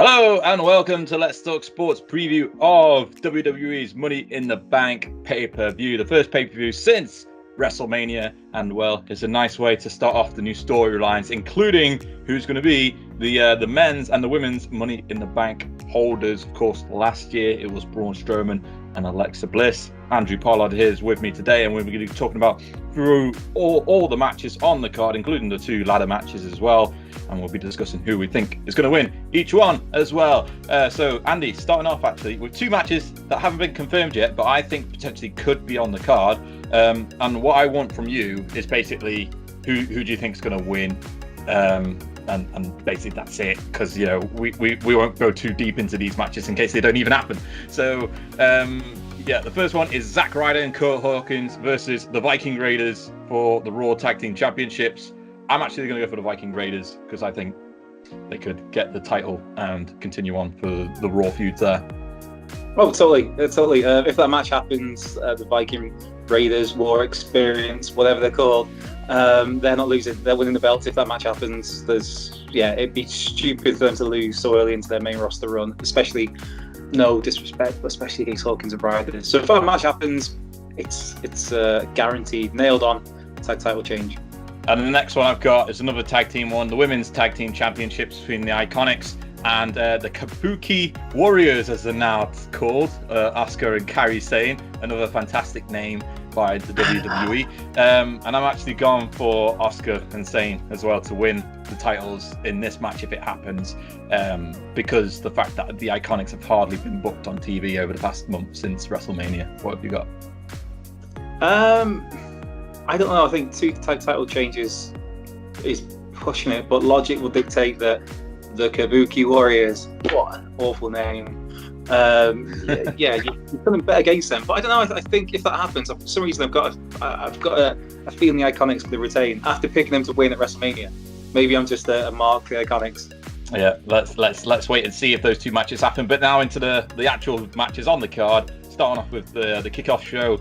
Hello and welcome to Let's Talk Sports preview of WWE's Money in the Bank pay-per-view, the first pay-per-view since WrestleMania, and well, it's a nice way to start off the new storylines, including who's going to be the men's and the women's Money in the Bank holders. Of course, last year it was Braun Strowman and Alexa Bliss. Andrew Pollard here is with me today, and we're going to be talking about through all the matches on the card, including the two ladder matches as well, and we'll be discussing who we think is going to win each one as well. So Andy, starting off actually with two matches that haven't been confirmed yet, but I think potentially could be on the card. And what I want from you is basically who do you think is going to win? And basically that's it, because you know we won't go too deep into these matches in case they don't even happen. So yeah, the first one is Zack, Ryder and Curt Hawkins versus the Viking Raiders for the Raw Tag Team Championships. I'm actually going to go for the Viking Raiders because I think they could get the title and continue on for the Raw feud there. Oh, totally. If that match happens, the Viking Raiders, War Experience, whatever they're called, they're not losing. They're winning the belts if that match happens. It'd be stupid for them to lose so early into their main roster run, especially, no disrespect, but especially against Hawkins and Bryan. So if that match happens, it's guaranteed, nailed on tag title change. And the next one I've got is another tag team one, the Women's Tag Team Championships between the IIconics and the Kabuki Warriors, as they're now called. Asuka and Kairi Sane, another fantastic name by the WWE. And I'm actually gone for Asuka and Sane as well to win the titles in this match if it happens, because the fact that the IIconics have hardly been booked on TV over the past month since WrestleMania. What have you got? I don't know. I think two tag title changes is pushing it, but logic will dictate that the Kabuki Warriors, what an awful name. You're feeling bet against them, but I don't know. I think if that happens, for some reason I've got a feeling the IIconics will retain after picking them to win at WrestleMania. Maybe I'm just a mark for the IIconics. Yeah, let's wait and see if those two matches happen. But now into the actual matches on the card. Starting off with the kickoff show.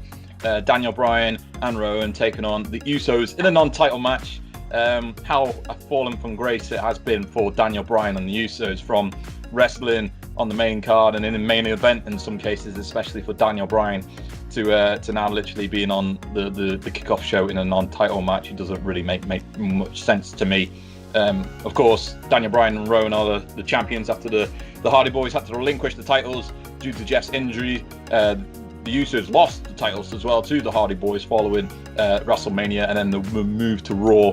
Daniel Bryan and Rowan taking on the Usos in a non-title match. How a fallen from grace it has been for Daniel Bryan and the Usos, from wrestling on the main card and in the main event in some cases, especially for Daniel Bryan, to now literally being on the kickoff show in a non-title match. It doesn't really make much sense to me. Of course, Daniel Bryan and Rowan are the champions after the Hardy Boys had to relinquish the titles due to Jeff's injury. The Usos lost the titles as well to the Hardy Boys following WrestleMania, and then the move to Raw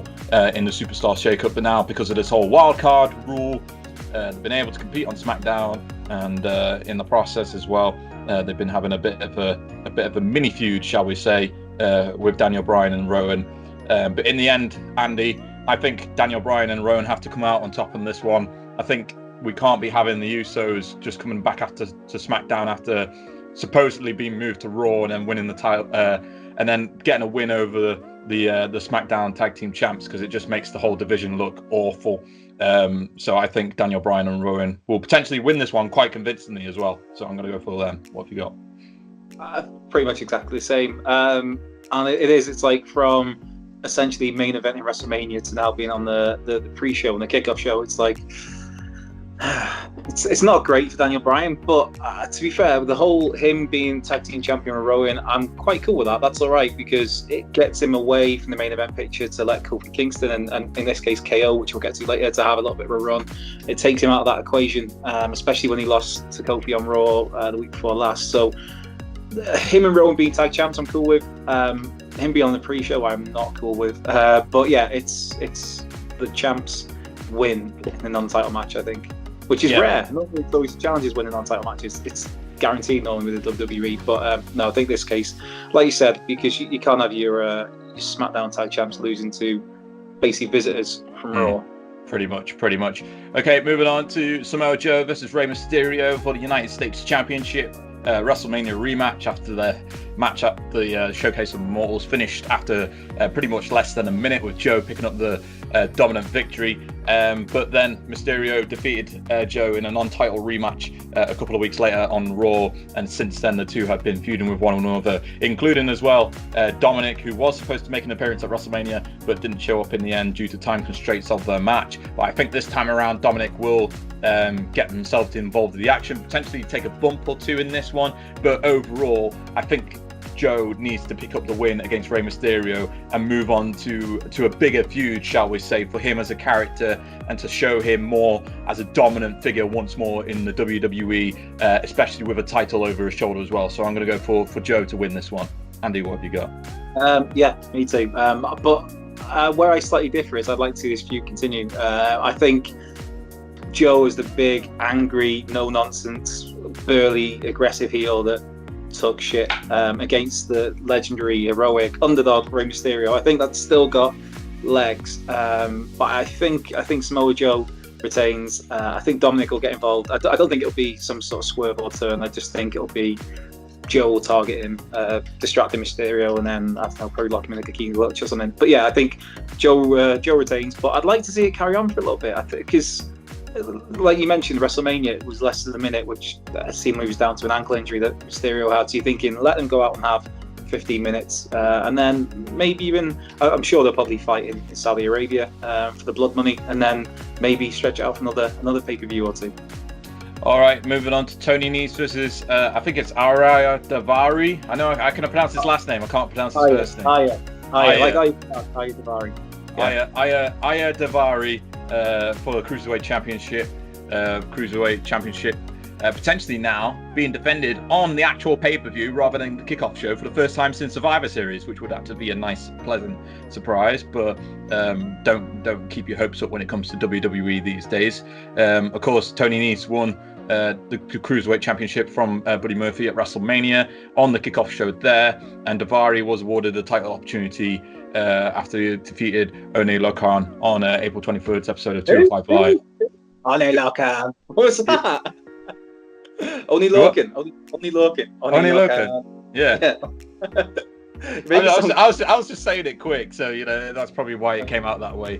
in the Superstar Shake-Up. But now, because of this whole wildcard rule, they've been able to compete on SmackDown, and in the process as well, they've been having a bit of a mini feud, shall we say, with Daniel Bryan and Rowan. But in the end, Andy, I think Daniel Bryan and Rowan have to come out on top on this one. I think we can't be having the Usos just coming back to SmackDown after supposedly being moved to Raw and then winning the title, and then getting a win over the SmackDown Tag Team Champs, because it just makes the whole division look awful. So I think Daniel Bryan and Rowan will potentially win this one quite convincingly as well. So I'm going to go for them. What have you got? Pretty much exactly the same. And it's like from essentially main event in WrestleMania to now being on the pre-show and the kickoff show. It's like it's not great for Daniel Bryan, but to be fair, the whole him being tag team champion with Rowan, I'm quite cool with that. That's all right, because it gets him away from the main event picture to let Kofi Kingston and in this case KO, which we'll get to later, to have a little bit of a run. It takes him out of that equation, especially when he lost to Kofi on Raw the week before last. So him and Rowan being tag champs, I'm cool with. Him being on the pre-show, I'm not cool with. But yeah, it's the champs win in a non-title match, I think. Which is rare. Normally, those challenges winning non-title matches, it's guaranteed normally with the WWE. But no, I think this case, like you said, because you can't have your SmackDown tag champs losing to basically visitors from Raw. Pretty much. Okay, moving on to Samoa Joe versus Rey Mysterio for the United States Championship. WrestleMania rematch after the match at the Showcase of Immortals finished after pretty much less than a minute, with Joe picking up the dominant victory. But then Mysterio defeated Joe in a non-title rematch a couple of weeks later on Raw, and since then the two have been feuding with one another, including as well Dominic, who was supposed to make an appearance at WrestleMania but didn't show up in the end due to time constraints of the match. But I think this time around Dominic will get himself involved in the action, potentially take a bump or two in this one, but overall I think Joe needs to pick up the win against Rey Mysterio and move on to a bigger feud, shall we say, for him as a character, and to show him more as a dominant figure once more in the WWE, especially with a title over his shoulder as well. So I'm going to go for Joe to win this one. Andy, what have you got? Yeah, me too. But where I slightly differ is I'd like to see this feud continue. I think Joe is the big, angry, no-nonsense, burly, aggressive heel that took shit against the legendary, heroic underdog Rey Mysterio. I think that's still got legs, but I think Samoa Joe retains. I think Dominic will get involved. I don't think it'll be some sort of swerve or turn. I just think it'll be Joe will target him, distract Mysterio, and then I don't know, probably lock him in a Kiki Clutch or something. But yeah, I think Joe retains. But I'd like to see it carry on for a little bit. I think because, like you mentioned, WrestleMania, it was less than a minute, which seemingly was down to an ankle injury that Mysterio had. So you're thinking, let them go out and have 15 minutes, and then maybe even, I'm sure they'll probably fight in Saudi Arabia for the blood money, and then maybe stretch it out for another pay-per-view or two. All right, moving on to Tony Nese versus, I think it's Ariya Daivari. I know I can pronounce his last name. I can't pronounce his first name. Ariya Daivari. Ariya Daivari for the Cruiserweight Championship. Potentially now being defended on the actual pay-per-view rather than the kickoff show for the first time since Survivor Series, which would have to be a nice, pleasant surprise. But don't keep your hopes up when it comes to WWE these days. Of course, Tony Nese won the Cruiserweight Championship from Buddy Murphy at WrestleMania on the kickoff show there, and Daivari was awarded the title opportunity after he defeated One Lokan on April 23rd's episode of 205 Live. One Lokan. What was that? Only Logan. Yeah. I was just saying it quick, so that's probably why it came out that way.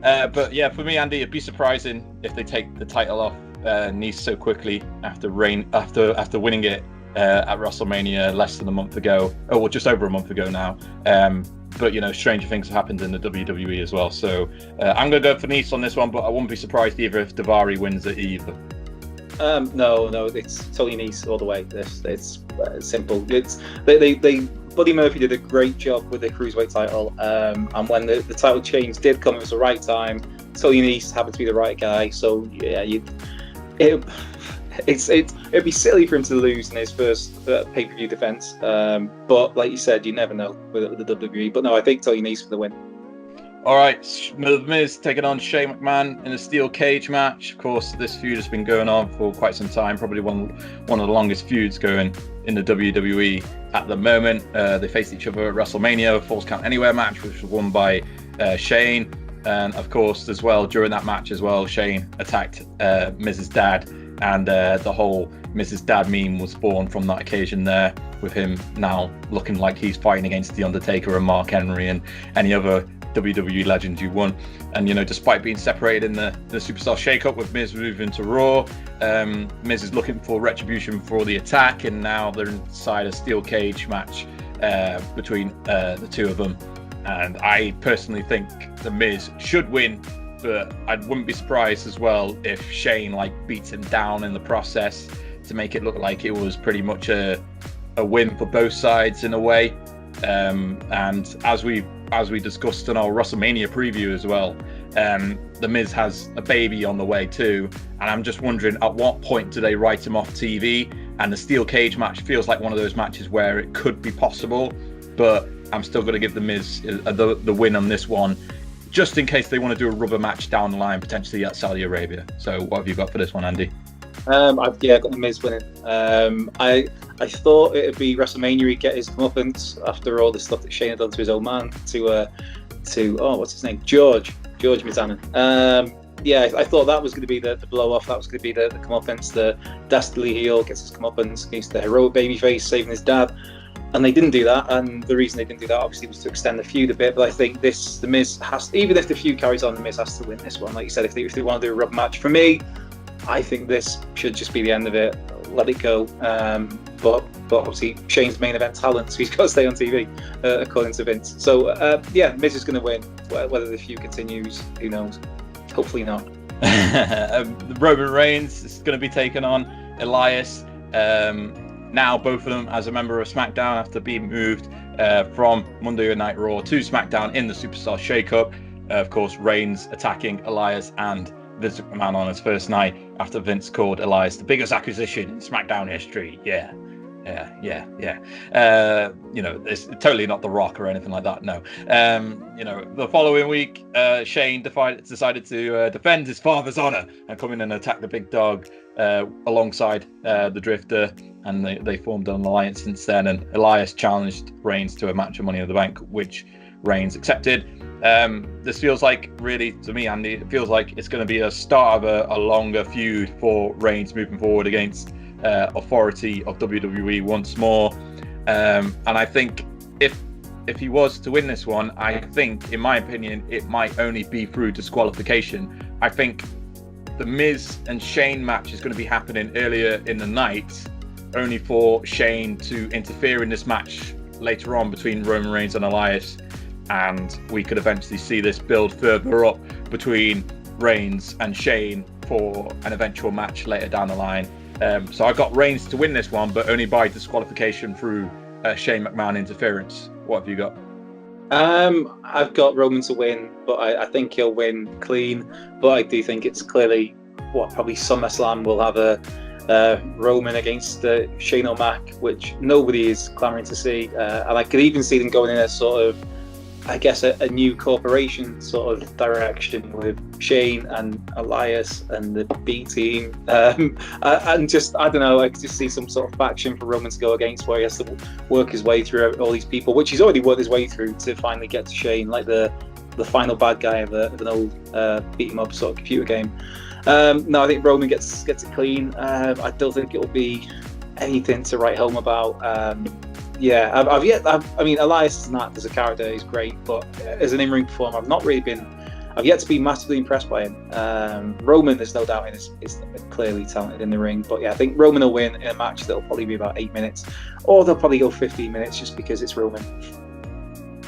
But yeah, for me, Andy, it'd be surprising if they take the title off Nese so quickly after winning it at WrestleMania less than a month ago, or just over a month ago now. But stranger things have happened in the WWE as well. So I'm going to go for Nese on this one, but I wouldn't be surprised either if Daivari wins it either. No, it's Tony Nese all the way. It's simple. Buddy Murphy did a great job with the Cruiserweight title, and when the title change did come, it was the right time. Tony Nese happened to be the right guy, so yeah, it'd be silly for him to lose in his first pay-per-view defense. But like you said, you never know with the WWE. But no, I think Tony Nese for the win. All right, The Miz taking on Shane McMahon in a steel cage match. Of course, this feud has been going on for quite some time, probably one of the longest feuds going in the WWE at the moment. They faced each other at WrestleMania, a Falls Count Anywhere match, which was won by Shane. And of course, as well, during that match as well, Shane attacked Miz's dad, and the whole Miz's dad meme was born from that occasion there, with him now looking like he's fighting against The Undertaker and Mark Henry and any other WWE legends you won. And despite being separated in the Superstar Shake-Up with Miz moving to Raw, Miz is looking for retribution for the attack, and now they're inside a steel cage match between the two of them. And I personally think the Miz should win, but I wouldn't be surprised as well if Shane beats him down in the process to make it look like it was pretty much a win for both sides in a way. And as we discussed in our WrestleMania preview as well, the Miz has a baby on the way too, and I'm just wondering at what point do they write him off TV? And the steel cage match feels like one of those matches where it could be possible, but I'm still going to give the Miz the win on this one, just in case they want to do a rubber match down the line, potentially at Saudi Arabia. So what have you got for this one, Andy? I've got the Miz winning. I thought it'd be WrestleMania he'd get his comeuppance after all the stuff that Shane had done to his old man, to what's his name, George Mizanin. I thought that was going to be the blow off. That was going to be the comeuppance. The dastardly heel gets his comeuppance against the heroic babyface saving his dad. And they didn't do that, and the reason they didn't do that obviously was to extend the feud a bit. But I think the Miz has, even if the feud carries on, the Miz has to win this one. Like you said, if they want to do a rub match, for me, I think this should just be the end of it. Let it go. But obviously Shane's main event talent, so he's got to stay on TV, according to Vince. So Miz is going to win. Whether the feud continues, who knows? Hopefully not. Roman Reigns is going to be taking on Elias. Now both of them as a member of SmackDown after being moved from Monday Night Raw to SmackDown in the Superstar Shake-Up. Of course, Reigns attacking Elias and Vince McMahon on his first night after Vince called Elias the biggest acquisition in SmackDown history. Yeah. It's totally not The Rock or anything like that. No. The following week, Shane decided to defend his father's honor and come in and attack the big dog alongside the Drifter, and they formed an alliance since then. And Elias challenged Reigns to a match of Money in the Bank, which Reigns accepted. This feels like, really, to me, Andy, it feels like it's going to be a start of a longer feud for Reigns moving forward against authority of WWE once more. And I think if he was to win this one, I think, in my opinion, it might only be through disqualification. I think the Miz and Shane match is going to be happening earlier in the night, only for Shane to interfere in this match later on between Roman Reigns and Elias, and we could eventually see this build further up between Reigns and Shane for an eventual match later down the line. So I got Reigns to win this one, but only by disqualification through Shane McMahon interference. What have you got? I've got Roman to win, but I think he'll win clean. But I do think it's clearly probably SummerSlam will have a Roman against Shane O'Mac, which nobody is clamoring to see. And I could even see them going in a sort of, I guess, a new corporation sort of direction with Shane and Elias and the B team. And just, I don't know, I could just see some sort of faction for Roman to go against, where he has to work his way through all these people, which he's already worked his way through to finally get to Shane, like the final bad guy of an old beat 'em up sort of computer game. No, I think Roman gets it clean. I don't think it'll be anything to write home about. I mean, Elias is not, as a character, he's great, but as an in-ring performer, I've yet to be massively impressed by him. Roman, there's no doubt, is clearly talented in the ring, but yeah, I think Roman will win in a match that'll probably be about 8 minutes, or they'll probably go 15 minutes just because it's Roman.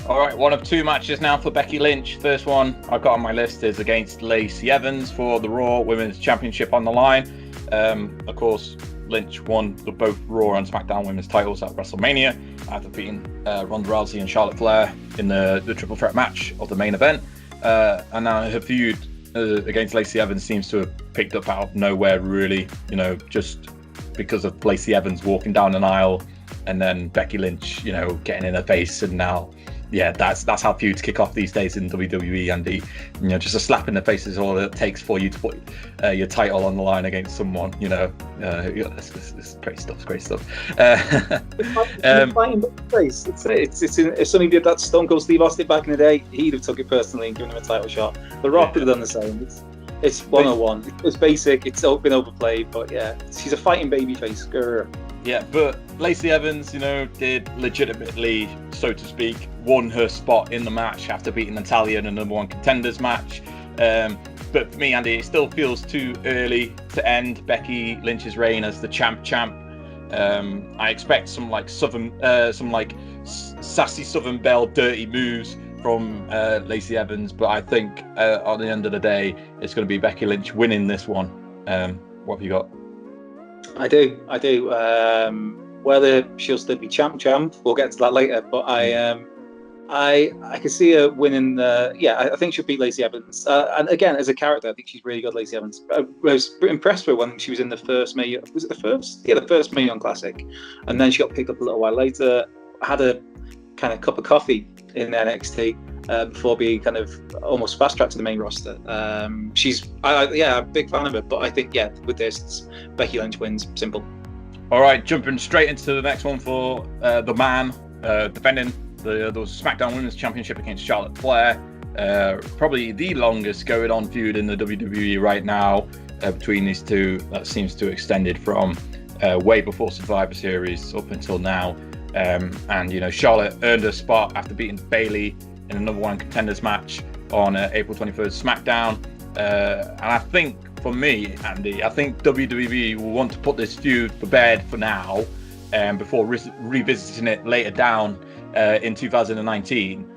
All right, one of two matches now for Becky Lynch. First one I've got on my list is against Lacey Evans for the Raw Women's Championship on the line. Of course, Lynch won both Raw and SmackDown Women's titles at WrestleMania after beating Ronda Rousey and Charlotte Flair in the triple threat match of the main event. And now her feud against Lacey Evans seems to have picked up out of nowhere, really, just because of Lacey Evans walking down an aisle and then Becky Lynch, getting in her face. And now, that's how feuds kick off these days in WWE, Andy. Just a slap in the face is all it takes for you to put your title on the line against someone. It's great stuff. It's great stuff. If somebody did that to Stone Cold Steve Austin back in the day, he'd have took it personally and given him a title shot. The Rock could have done the same. It's 101. It's basic. It's been overplayed, but yeah, she's a fighting babyface. Grr. Yeah, but Lacey Evans, did legitimately, so to speak, won her spot in the match after beating Natalya in a number one contenders match. But for me, Andy, it still feels too early to end Becky Lynch's reign as the champ. I expect some sassy Southern Belle dirty moves from Lacey Evans, but I think at the end of the day, it's going to be Becky Lynch winning this one. What have you got? I do. Whether she'll still be champ, we'll get to that later. But I can see her winning. I think she'll beat Lacey Evans. And again, as a character, I think she's really good, Lacey Evans. I was impressed with her when she was in the first Mae. Was it the first? Yeah, the first Mae Young Classic. And then she got picked up a little while later. Had a kind of cup of coffee in NXT before being kind of almost fast tracked to the main roster. I'm a big fan of her, but I think with this, Becky Lynch wins. Simple. All right, jumping straight into the next one for the man defending the SmackDown Women's Championship against Charlotte Flair. Probably the longest going on feud in the WWE right now between these two. That seems to have extended from way before Survivor Series up until now. And Charlotte earned her spot after beating Bayley in a number one contenders match on April 21st SmackDown. And I think, for me, Andy, I think WWE will want to put this feud to bed for now, before revisiting it later down in 2019.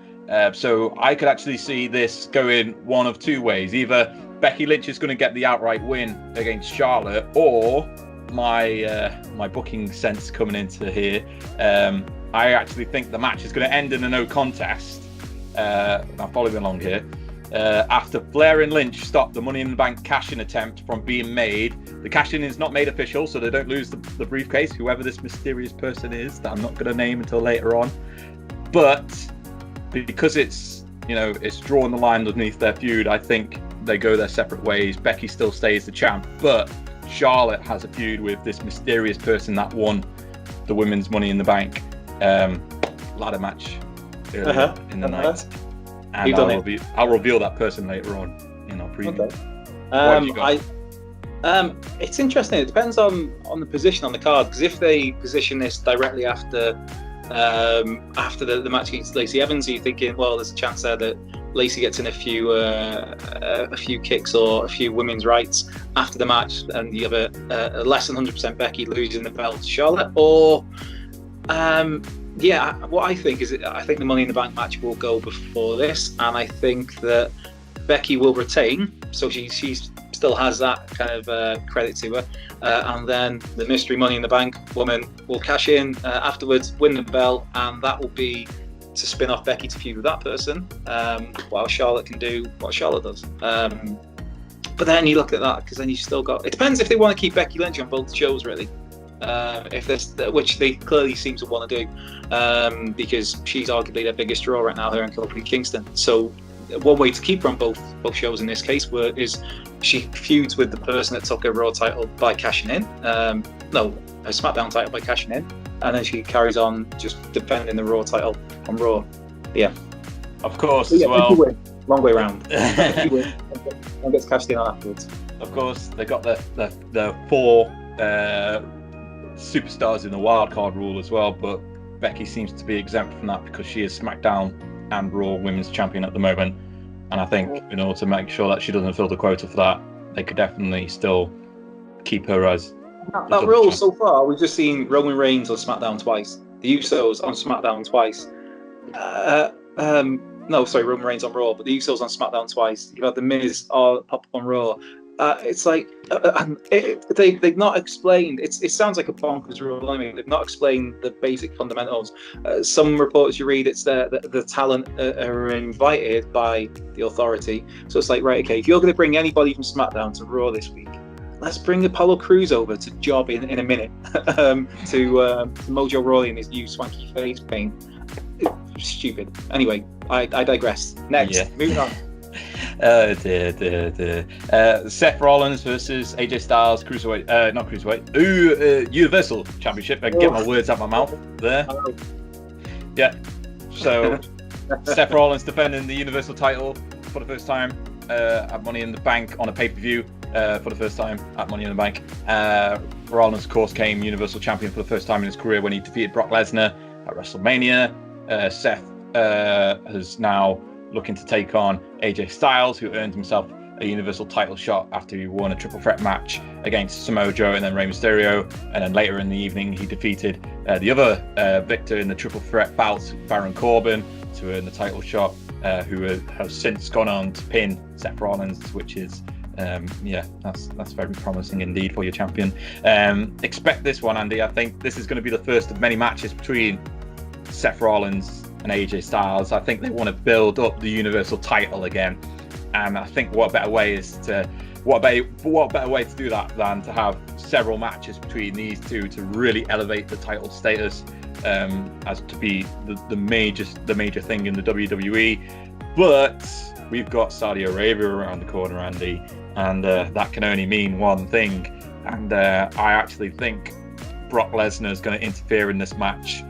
So I could actually see this going one of two ways. Either Becky Lynch is going to get the outright win against Charlotte, or my booking sense coming into here, I actually think the match is going to end in a no contest. Now follow me along here. After Flair and Lynch stopped the Money in the Bank cash-in attempt from being made, the cash-in is not made official, so they don't lose the briefcase, whoever this mysterious person is that I'm not going to name until later on. But because it's drawn the line underneath their feud, I think they go their separate ways. Becky still stays the champ, but Charlotte has a feud with this mysterious person that won the women's Money in the Bank ladder match earlier in the night. And I'll reveal that person later on in our preview. Okay. It's interesting. It depends on the position on the card, because if they position this directly after the match against Lacey Evans, you're thinking, well, there's a chance there that Lacey gets in a few kicks or a few women's rights after the match, and you have a less than 100% Becky losing the belt to Charlotte. Or what I think is, I think the Money in the Bank match will go before this, and I think that Becky will retain, so she still has that kind of credit to her, and then the mystery Money in the Bank woman will cash in afterwards, win the belt, and that will be to spin off Becky to feud with that person, while Charlotte can do what Charlotte does. But then you look at that, because then you've still got, it depends if they want to keep Becky Lynch on both shows, really. Which they clearly seem to want to do, because she's arguably their biggest draw right now, her and Kofi Kingston. So one way to keep her on both shows in this case is she feuds with the person that took her Raw title by cashing in, her SmackDown title by cashing in, and then she carries on just defending the Raw title on Raw. Yeah, of course, as well. Long way around. And gets cashed in on afterwards. Of course, they got the four superstars in the wildcard rule as well, but Becky seems to be exempt from that because she is SmackDown and Raw Women's Champion at the moment, and I think in order to make sure that she doesn't fill the quota for that, they could definitely still keep her as that rule. So far we've just seen Roman Reigns on SmackDown twice, the Usos on SmackDown twice, Roman Reigns on Raw, but the Usos on SmackDown twice. You've had the Miz pop up on Raw. It's like they've not explained. It sounds like a bonkers rule. I mean, they've not explained the basic fundamentals. Some reports you read, it's the talent are invited by the authority. So it's like, right, okay, if you're going to bring anybody from SmackDown to Raw this week, let's bring Apollo Crews over to job in a minute to Mojo Rawley and his new swanky face paint. Stupid. Anyway, I digress. Next, moving on. Seth Rollins versus AJ Styles, Universal Championship. I can get my words out of my mouth there. Yeah. So Seth Rollins defending the Universal title for the first time at Money in the Bank on a pay-per-view for the first time at Money in the Bank. Rollins, of course, became Universal Champion for the first time in his career when he defeated Brock Lesnar at WrestleMania. Seth has now looking to take on AJ Styles, who earned himself a Universal title shot after he won a triple threat match against Samoa Joe and then Rey Mysterio. And then later in the evening, he defeated the other victor in the triple threat bout, Baron Corbin, to earn the title shot, who has since gone on to pin Seth Rollins, which is, that's very promising indeed for your champion. Expect this one, Andy. I think this is going to be the first of many matches between Seth Rollins and AJ Styles. I think they want to build up the Universal title again, and I think what better way to do that than to have several matches between these two to really elevate the title status as to be the major thing in the WWE. But we've got Saudi Arabia around the corner, Andy, and that can only mean one thing. And I actually think Brock Lesnar is going to interfere in this match.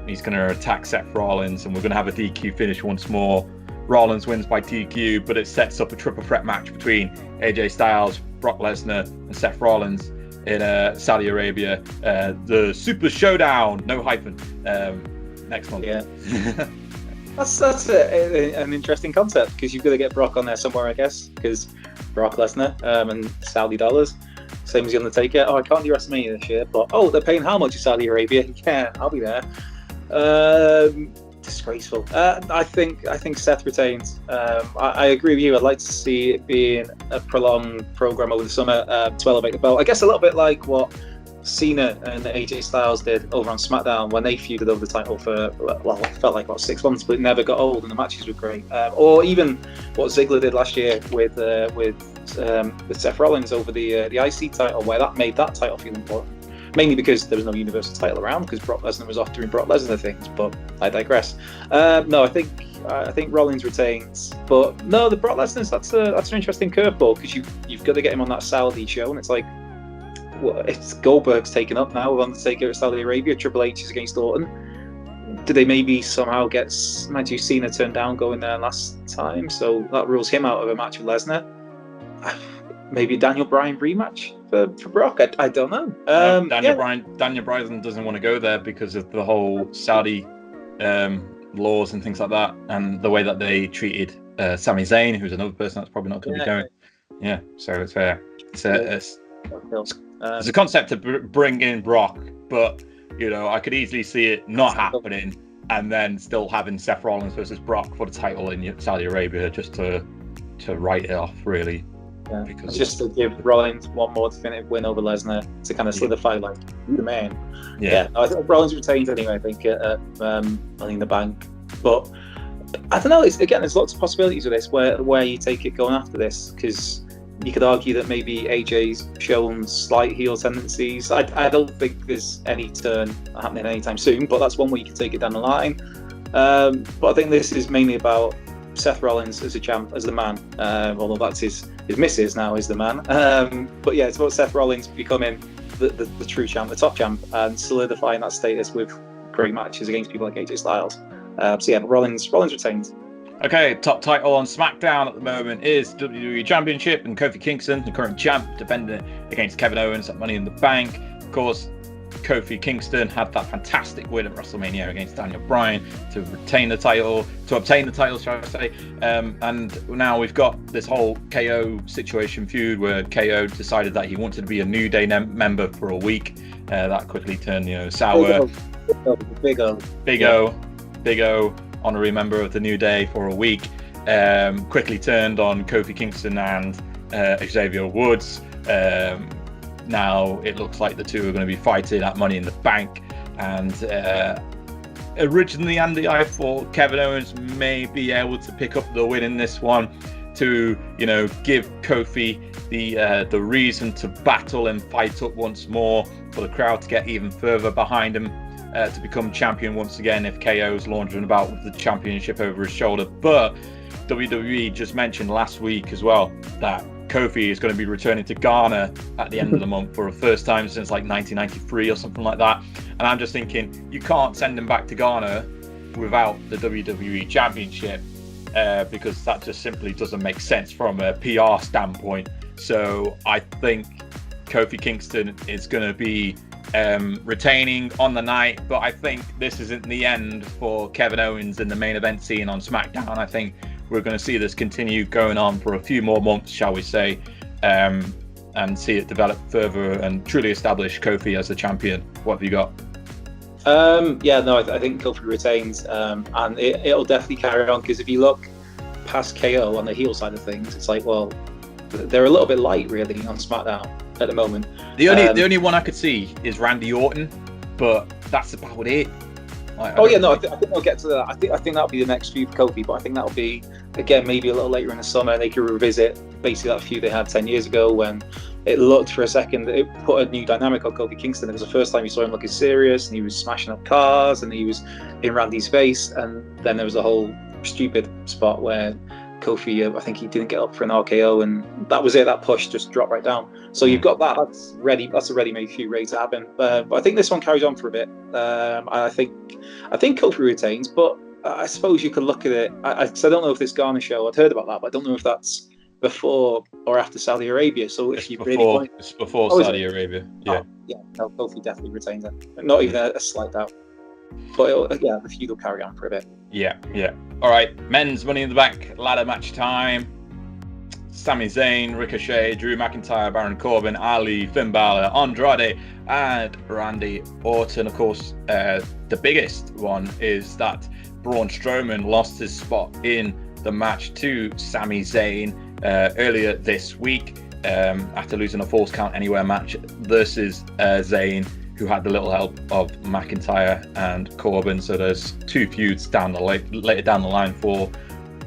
He's going to attack Seth Rollins, and we're going to have a DQ finish once more. Rollins wins by DQ, but it sets up a triple threat match between AJ Styles, Brock Lesnar, and Seth Rollins. in Saudi Arabia. The Super Showdown, no hyphen, next month. Yeah. That's an interesting concept, because you've got to get Brock on there somewhere, I guess, because Brock Lesnar and Saudi dollars, same as the Undertaker. Oh, I can't do WrestleMania this year, but they're paying how much in Saudi Arabia? Yeah, I'll be there. Disgraceful. I think Seth retains. I agree with you. I'd like to see it being a prolonged program over the summer to elevate the belt. I guess a little bit like what Cena and AJ Styles did over on SmackDown when they feuded over the title for, well, it felt like about 6 months, but it never got old and the matches were great. Or even what Ziggler did last year with Seth Rollins over the IC title, where that made that title feel important. Mainly because there was no Universal title around, because Brock Lesnar was off doing Brock Lesnar things. But I digress. No, I think Rollins retains. But no, the Brock Lesnar, that's an interesting curveball, because you've got to get him on that Saudi show, and it's like, well, it's Goldberg's taken up now with Undertaker at Saudi Arabia. Triple H is against Orton. Did they maybe somehow get Cena turned down going there last time, so that rules him out of a match with Lesnar? Maybe a Daniel Bryan rematch for Brock. I don't know. Daniel Bryan doesn't want to go there because of the whole Saudi laws and things like that, and the way that they treated Sami Zayn, who's another person that's probably not going to be going. Yeah, so it's fair. It's a concept to bring in Brock, but I could easily see it not happening, and then still having Seth Rollins versus Brock for the title in Saudi Arabia, just to write it off, really. Yeah. Because just to give Rollins one more definitive win over Lesnar to kind of solidify, like, the man. Yeah. I think Rollins retains anyway. I think at Money in the Bank, but I don't know. There's lots of possibilities with this. Where you take it going after this, because you could argue that maybe AJ's shown slight heel tendencies. I don't think there's any turn happening anytime soon, but that's one way you can take it down the line. But I think this is mainly about Seth Rollins as a champ, as the man, although that's his missus now is the man. But yeah, it's about Seth Rollins becoming the true champ, the top champ, and solidifying that status with great matches against people like AJ Styles. So yeah, but Rollins retains. Okay, top title on SmackDown at the moment is WWE Championship, and Kofi Kingston, the current champ, defending it against Kevin Owens at Money in the Bank. Of course, Kofi Kingston had that fantastic win at WrestleMania against Daniel Bryan to obtain the title, shall I say. And now we've got this whole KO situation feud where KO decided that he wanted to be a New Day member for a week. That quickly turned, sour. Big O, honorary member of the New Day for a week, quickly turned on Kofi Kingston and Xavier Woods. Now it looks like the two are going to be fighting at Money in the Bank, and originally, Andy, I thought Kevin Owens may be able to pick up the win in this one to give Kofi the reason to battle and fight up once more, for the crowd to get even further behind him, to become champion once again if KO's laundering about with the championship over his shoulder. But WWE just mentioned last week as well that Kofi is going to be returning to Ghana at the end of the month for the first time since like 1993 or something like that. And I'm just thinking, you can't send him back to Ghana without the WWE Championship, because that just simply doesn't make sense from a PR standpoint. So I think Kofi Kingston is going to be retaining on the night, but I think this isn't the end for Kevin Owens in the main event scene on SmackDown. I think we're going to see this continue going on for a few more months, shall we say, and see it develop further and truly establish Kofi as the champion. What have you got? I think Kofi retains, and it'll definitely carry on, because if you look past KO on the heel side of things, it's like, well, they're a little bit light really on SmackDown at the moment. The only one I could see is Randy Orton, but that's about it. I think we'll get to that. I think that'll be the next feud for Kofi, but I think that'll be, again, maybe a little later in the summer. They could revisit basically that feud they had 10 years ago when it looked for a second, it put a new dynamic on Kofi Kingston. It was the first time you saw him looking serious, and he was smashing up cars, and he was in Randy's face, and then there was a whole stupid spot where Kofi, I think he didn't get up for an RKO, and that was it. That push just dropped right down. So you've got that. That's ready. That's a ready-made feud ready to happen. But I think this one carries on for a bit. I think Kofi retains, but I suppose you could look at it. I don't know if this Ghana show, I'd heard about that, but I don't know if that's before or after Saudi Arabia. So if it's before Saudi Arabia. Yeah. No, Kofi definitely retains it. Not even a slight doubt. But the feud will carry on for a bit. Yeah. All right, men's Money in the Bank ladder match time. Sami Zayn, Ricochet, Drew McIntyre, Baron Corbin, Ali, Finn Balor, Andrade, and Randy Orton. Of course, the biggest one is that Braun Strowman lost his spot in the match to Sami Zayn earlier this week after losing a Falls Count Anywhere match versus Zayn, who had the little help of McIntyre and Corbin. So there's two feuds later down the line for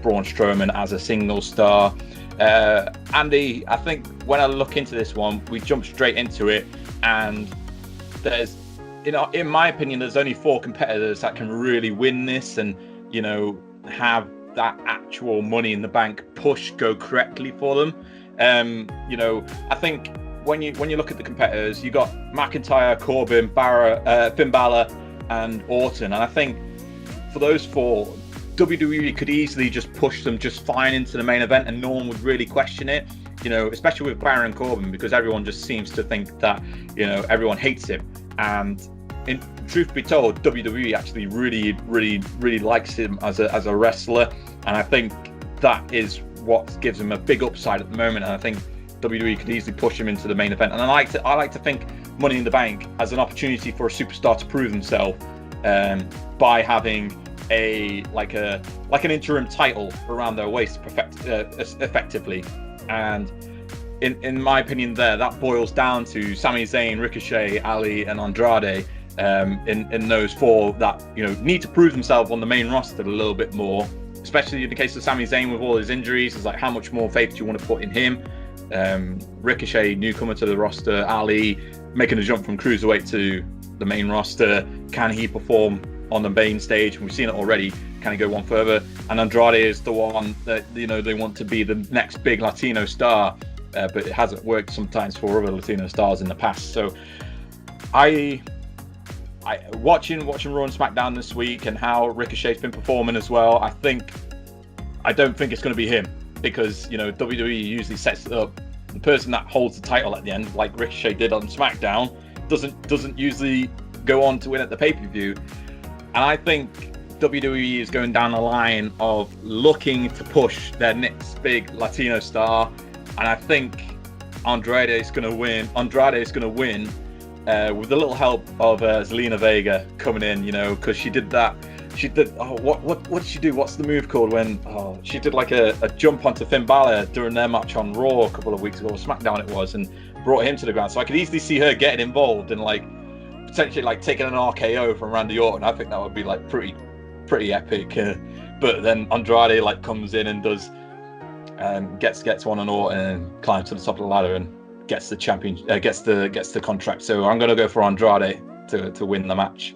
Braun Strowman as a single star. Andy, I think when I look into this one, we jump straight into it, and there's, in my opinion, there's only 4 competitors that can really win this and, have that actual Money in the Bank push go correctly for them. I think when you look at the competitors, you got McIntyre, Corbin, Finn Balor, and Orton, and I think for those 4, WWE could easily just push them just fine into the main event, and no one would really question it. Especially with Baron Corbin, because everyone just seems to think that everyone hates him, and in truth be told, WWE actually really, really, really likes him as a wrestler, and I think that is what gives him a big upside at the moment. And I think WWE could easily push him into the main event. And I like to think Money in the Bank as an opportunity for a superstar to prove himself by having an interim title around their waist effectively. And in my opinion, that boils down to Sami Zayn, Ricochet, Ali, and Andrade. In those 4 that need to prove themselves on the main roster a little bit more, especially in the case of Sami Zayn with all his injuries. It's like, how much more faith do you want to put in him? Ricochet, newcomer to the roster. Ali making a jump from Cruiserweight to the main roster. Can he perform on the main stage? We've seen it already. Can he go one further? And Andrade is the one that they want to be the next big Latino star, but it hasn't worked sometimes for other Latino stars in the past. So I watching Raw and SmackDown this week and how Ricochet's been performing as well, I don't think it's going to be him, because WWE usually sets it up. The person that holds the title at the end, like Ricochet did on SmackDown, doesn't usually go on to win at the pay-per-view. And I think WWE is going down the line of looking to push their next big Latino star, and I think Andrade is going to win with a little help of Zelina Vega coming in, because she did that. What did she do? What's the move called when she did like a jump onto Finn Balor during their match on Raw a couple of weeks ago, or SmackDown it was, and brought him to the ground. So I could easily see her getting involved and potentially taking an RKO from Randy Orton. I think that would be pretty epic. But then Andrade comes in and does gets one on Orton and climbs to the top of the ladder and gets the gets the contract. So I'm going to go for Andrade to win the match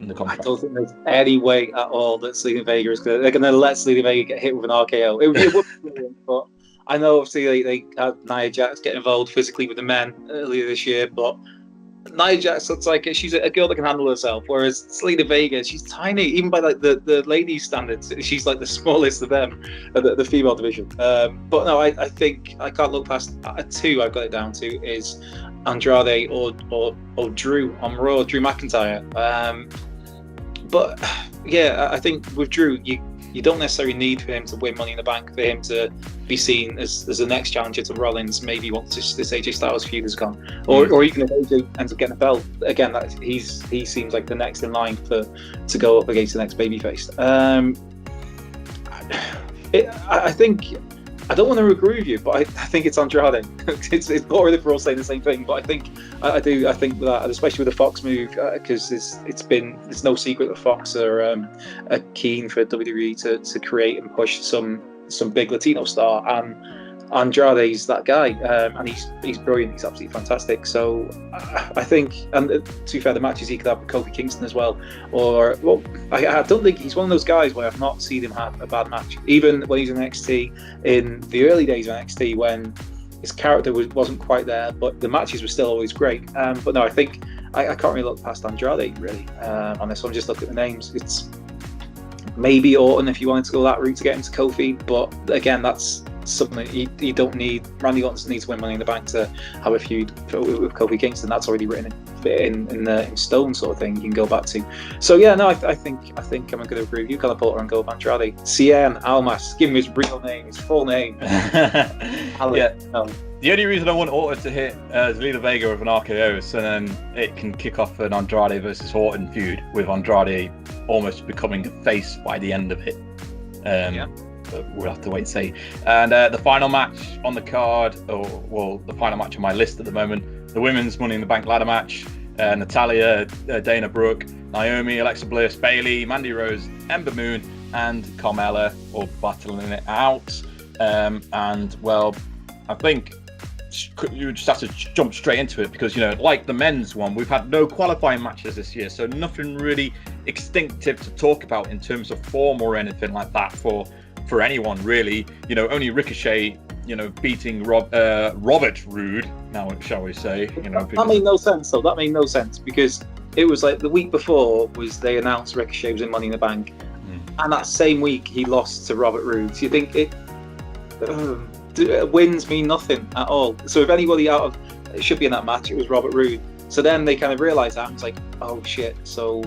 in the contract. I don't think there's any way at all that Zelina Vega they're going to let Zelina Vega get hit with an RKO. It would be brilliant, but I know obviously they had Nia Jax get involved physically with the men earlier this year, but Nia Jax looks like she's a girl that can handle herself, whereas Zelina Vega, she's tiny, even by the ladies' standards. She's the smallest of them, the female division. But no, I think I can't look past 2. I've got it down to is Andrade or Drew on Raw, Drew McIntyre. But yeah, I think with Drew, you don't necessarily need for him to win Money in the Bank for him to be seen as the next challenger to Rollins. Maybe once this AJ Styles feud is gone, or even if AJ ends up getting a belt again, he seems like the next in line to go up against the next babyface. I think I don't want to agree with you, but I think it's Andrade. it's boring if we're all saying the same thing, but I think that, especially with the Fox move, because it's no secret that Fox are keen for WWE to create and push some big Latino star, and Andrade's that guy, and he's brilliant. He's absolutely fantastic. So I think, and to be fair, the matches he could have with Kofi Kingston as well. I don't think he's one of those guys where I've not seen him have a bad match. Even when he's in NXT, in the early days of NXT, when his character wasn't quite there, but the matches were still always great. But no, I think I can't really look past Andrade really on this one. Just look at the names. It's maybe Orton if you wanted to go that route to get into Kofi, but again, that's something you don't need. Randy Orton doesn't need to win Money in the Bank to have a feud with Kofi Kingston. That's already written in stone, sort of thing. You can go back to. So yeah, no, I think I'm going to agree with you, Connor Porter, and go with Andrade. Cien Almas, give him his real name, his full name. Yeah. The only reason I want Orton to hit Zelina Vega with an RKO, so then it can kick off an Andrade versus Orton feud, with Andrade almost becoming a face by the end of it. But we'll have to wait and see. And the final match on the card, the final match on my list at the moment, the women's Money in the Bank ladder match. Natalya, Dana Brooke, Naomi, Alexa Bliss, Bayley, Mandy Rose, Ember Moon, and Carmella all battling it out. And well, I think you just have to jump straight into it, because like the men's one, we've had no qualifying matches this year, so nothing really extinctive to talk about in terms of form or anything like that for anyone really. Only Ricochet beating Robert Roode, now shall we say. That made no sense though. That made no sense, because it was like the week before they announced Ricochet was in Money in the Bank, and that same week he lost to Robert Roode. So you think wins mean nothing at all. So if anybody it should be in that match, it was Robert Roode. So then they kind of realised that, and it's like, oh shit. So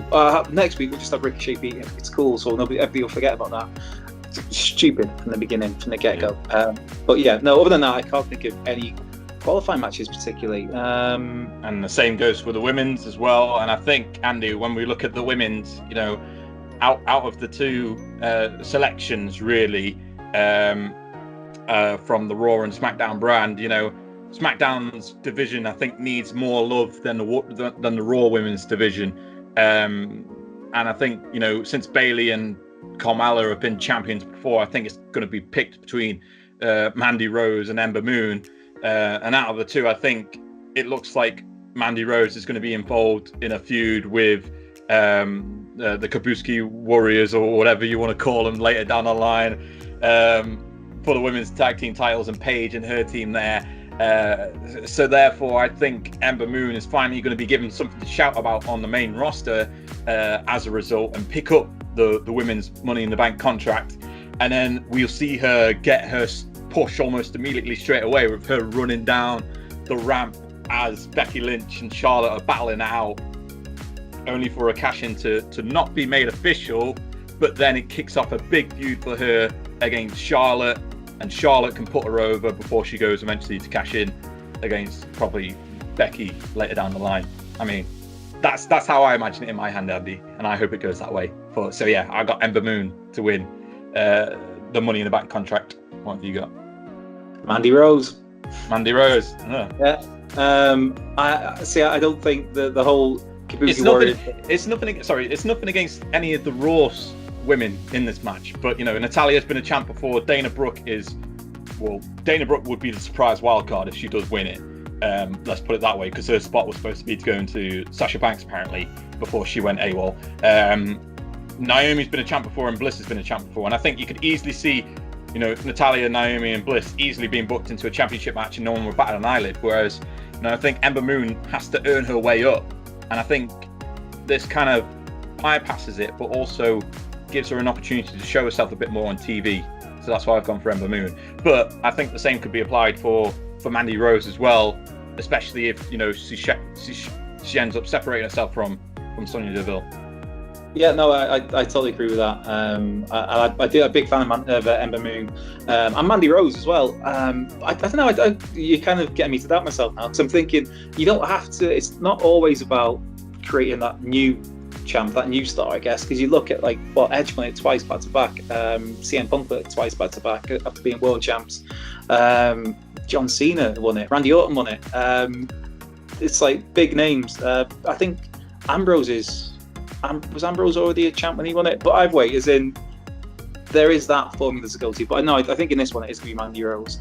next week we'll just have Ricochet beat him. It's cool, so everybody will forget about that. It's stupid from the beginning, from the get-go. But yeah, no, other than that, I can't think of any qualifying matches particularly. And the same goes for the women's as well. And I think, Andy, when we look at the women's, out of the two selections really, from the Raw and SmackDown brand, SmackDown's division I think needs more love than the Raw women's division. And I think since Bayley and Carmella have been champions before, I think it's going to be picked between Mandy Rose and Ember Moon. And out of the two, I think it looks like Mandy Rose is going to be involved in a feud with the Kabuki Warriors, or whatever you want to call them, later down the line, for the women's tag team titles, and Paige and her team there. So therefore, I think Ember Moon is finally going to be given something to shout about on the main roster as a result, and pick up the women's Money in the Bank contract. And then we'll see her get her push almost immediately straight away, with her running down the ramp as Becky Lynch and Charlotte are battling it out, only for a cash-in to not be made official. But then it kicks off a big feud for her against Charlotte, and Charlotte can put her over before she goes eventually to cash in against probably Becky later down the line. I mean, that's how I imagine it in my hand, Andy, and I hope it goes that way. So yeah, I got Ember Moon to win the Money in the Bank contract. What have you got? Mandy Rose. Yeah. I don't think the whole Kabuki Warriors. It's nothing against any of the Raw women in this match, but Natalya's been a champ before. Dana Brooke would be the surprise wild card if she does win it. Let's put it that way, because her spot was supposed to be to go into Sasha Banks apparently before she went AWOL. Naomi's been a champ before, and Bliss has been a champ before, and I think you could easily see Natalya, Naomi and Bliss easily being booked into a championship match and no one would bat an eyelid, whereas I think Ember Moon has to earn her way up, and I think this kind of bypasses it, but also gives her an opportunity to show herself a bit more on TV. So that's why I've gone for Ember Moon. But I think the same could be applied for Mandy Rose as well, especially if she ends up separating herself from Sonya Deville. Yeah, no, I totally agree with that. I'm a big fan of Ember Moon and Mandy Rose as well. I don't know. You're kind of getting me to doubt myself now, because I'm thinking you don't have to. It's not always about creating that new champ, that new star, I guess, because you look at Edge won it twice back to back, CM Punk won it twice back to back after being world champs, John Cena won it, Randy Orton won it. It's like big names. I think Ambrose was Ambrose already a champ when he won it? But either way, as in there is that formula to go to. But no, I think in this one it is going to be Mandy Rose.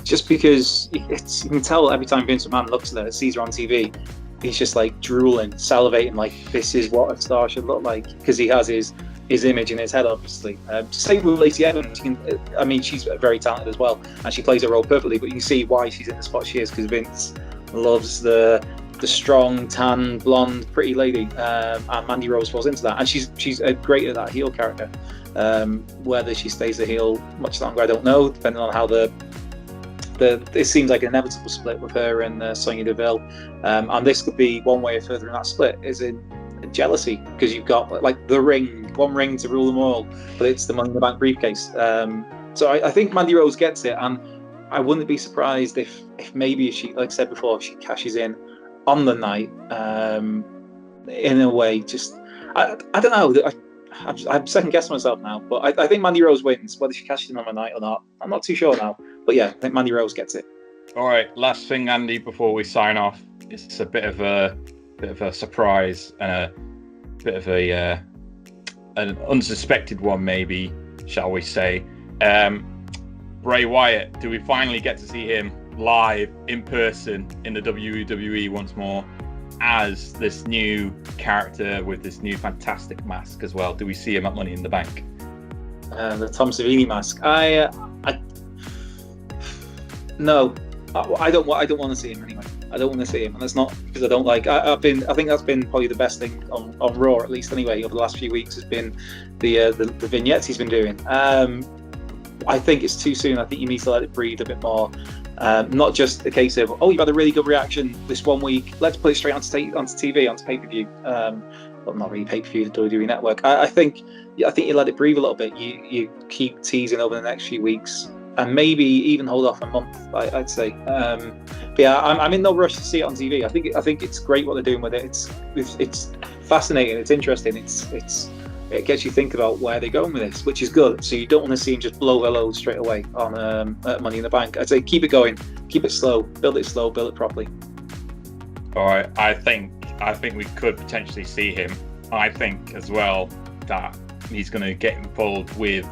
Just because you can tell every time Vince McMahon looks at her, sees her on TV, he's just like drooling, salivating, like this is what a star should look like, because he has his image in his head, obviously. Same with Lacey Evans. She's very talented as well, and she plays her role perfectly. But you can see why she's in the spot she is, because Vince loves the strong, tan, blonde, pretty lady, and Mandy Rose falls into that, and she's great at that heel character. Whether she stays a heel much longer, I don't know, depending on how it seems like an inevitable split with her and Sonya Deville. And this could be one way of furthering that split, is in jealousy, because you've got like one ring to rule them all, but it's the Money in the Bank briefcase. So I think Mandy Rose gets it, and I wouldn't be surprised if maybe she, like I said before, if she cashes in on the night, in a way. Just I don't know. I'm second guessing myself now, but I think Mandy Rose wins, whether she cashes in on the night or not. I'm not too sure now, but yeah, I think Mandy Rose gets it. All right, last thing, Andy, before we sign off, it's a bit of a surprise and a bit of an unsuspected one, maybe, shall we say. Bray Wyatt, do we finally get to see him live in person in the WWE once more as this new character with this new fantastic mask as well? Do we see him at Money in the Bank? The Tom Savini mask. No, I don't want to see him anyway. I don't want to see him, and that's not because I don't like. I think that's been probably the best thing on Raw, at least anyway, over the last few weeks, has been the vignettes he's been doing. I think it's too soon. I think you need to let it breathe a bit more. Not just a case of, you've had a really good reaction this 1 week, let's put it straight onto TV, onto pay-per-view. Well, not really pay-per-view, the WWE Network. I think you let it breathe a little bit. You keep teasing over the next few weeks, and maybe even hold off a month, I'd say. But yeah, I'm in no rush to see it on TV. I think it's great what they're doing with it. It's fascinating. It's interesting. It gets you think about where they're going with this, which is good. So you don't want to see him just blow their load straight away on Money in the Bank. I'd say keep it going, keep it slow, build it properly. All right, I think we could potentially see him. I think as well that he's going to get involved with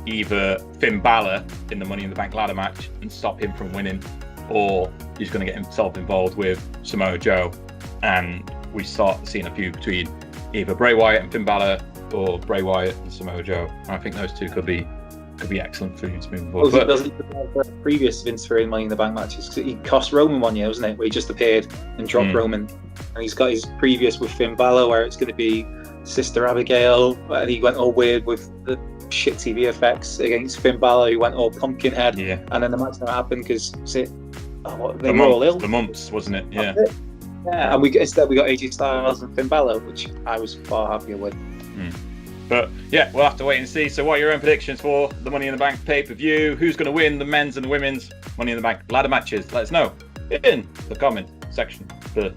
either Finn Balor in the Money in the Bank ladder match and stop him from winning, or he's going to get himself involved with Samoa Joe, and we start seeing a feud between either Bray Wyatt and Finn Balor, or Bray Wyatt and Samoa Joe. I think those two could be excellent feuds moving forward. The previous Vince Ferrari Money in the Bank matches, he cost Roman 1 year, wasn't it? Where he just appeared and dropped Roman, and he's got his previous with Finn Balor, where it's going to be Sister Abigail, and he went all weird with the shit TV effects against Finn Balor. He went all pumpkin head, and then the match never happened because they were all ill. The mumps, wasn't it? Yeah. Yeah, and instead we got AJ Styles and Finn Balor, which I was far happier with. But yeah, we'll have to wait and see. So what are your own predictions for the Money in the Bank pay-per-view? Who's going to win the men's and the women's Money in the Bank ladder matches? Let us know in the comment section below.